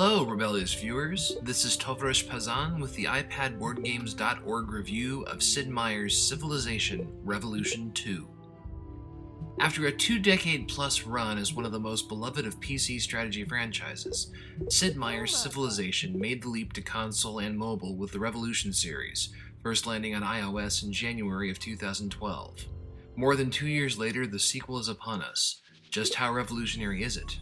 Hello, rebellious viewers. This is Tovrosh Pazan with the iPadBoardGames.org review of Sid Meier's Civilization Revolution 2. After a 2-decade-plus run as one of the most beloved of PC strategy franchises, Sid Meier's Civilization made the leap to console and mobile with the Revolution series, first landing on iOS in January of 2012. More than 2 years later, the sequel is upon us. Just how revolutionary is it?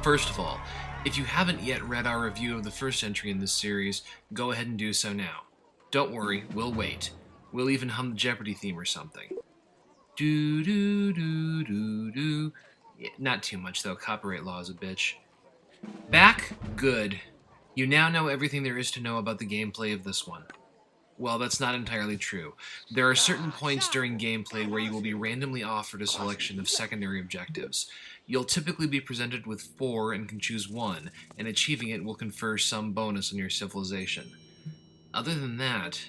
First of all, if you haven't yet read our review of the first entry in this series, go ahead and do so now. Don't worry, we'll wait. We'll even hum the Jeopardy theme or something. Do do do do do. Yeah, not too much though, copyright law is a bitch. Back? Good. You now know everything there is to know about the gameplay of this one. Well, that's not entirely true. There are certain points during gameplay where you will be randomly offered a selection of secondary objectives. You'll typically be presented with 4 and can choose one, and achieving it will confer some bonus on your civilization. Other than that,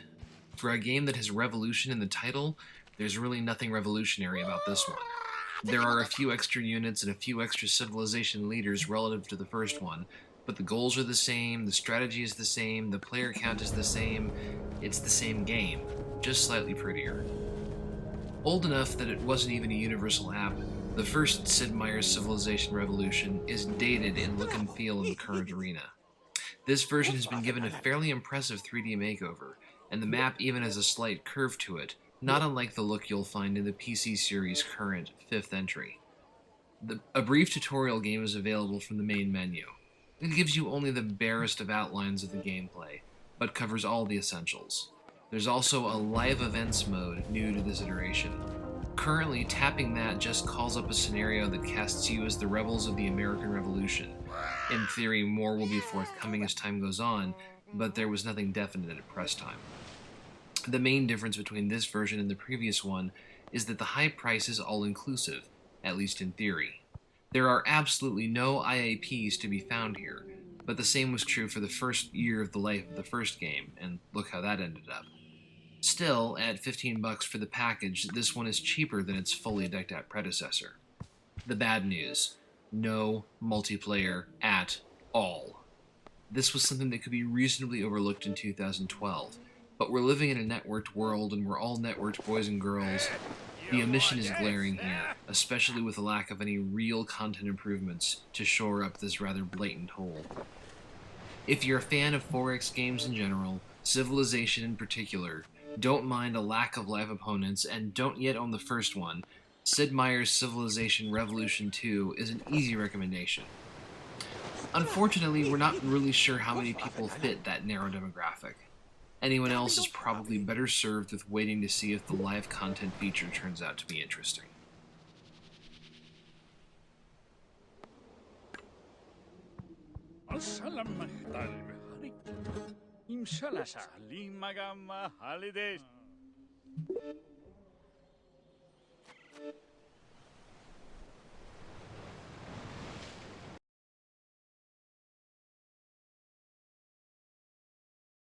for a game that has revolution in the title, there's really nothing revolutionary about this one. There are a few extra units and a few extra civilization leaders relative to the first one, but the goals are the same, the strategy is the same, the player count is the same. It's the same game, just slightly prettier. Old enough that it wasn't even a universal app, the first Sid Meier's Civilization Revolution is dated in look and feel in the current arena. This version has been given a fairly impressive 3D makeover, and the map even has a slight curve to it, not unlike the look you'll find in the PC series' current 5th entry. A brief tutorial game is available from the main menu. It gives you only the barest of outlines of the gameplay, but covers all the essentials. There's also a live events mode new to this iteration. Currently, tapping that just calls up a scenario that casts you as the rebels of the American Revolution. In theory, more will be forthcoming as time goes on, but there was nothing definite at press time. The main difference between this version and the previous one is that the high price is all-inclusive, at least in theory. There are absolutely no IAPs to be found here, but the same was true for the first year of the life of the first game, and look how that ended up. Still, at $15 for the package, this one is cheaper than its fully decked-out predecessor. The bad news: no multiplayer at all. This was something that could be reasonably overlooked in 2012, but we're living in a networked world and we're all networked boys and girls. The omission is glaring here, especially with the lack of any real content improvements to shore up this rather blatant hole. If you're a fan of 4X games in general, Civilization in particular, don't mind a lack of live opponents, and don't yet own the first one, Sid Meier's Civilization Revolution 2 is an easy recommendation. Unfortunately, we're not really sure how many people fit that narrow demographic. Anyone else is probably better served with waiting to see if the live content feature turns out to be interesting. السلام المحتال بخاري إن شاء الله سالي مقام هاليديش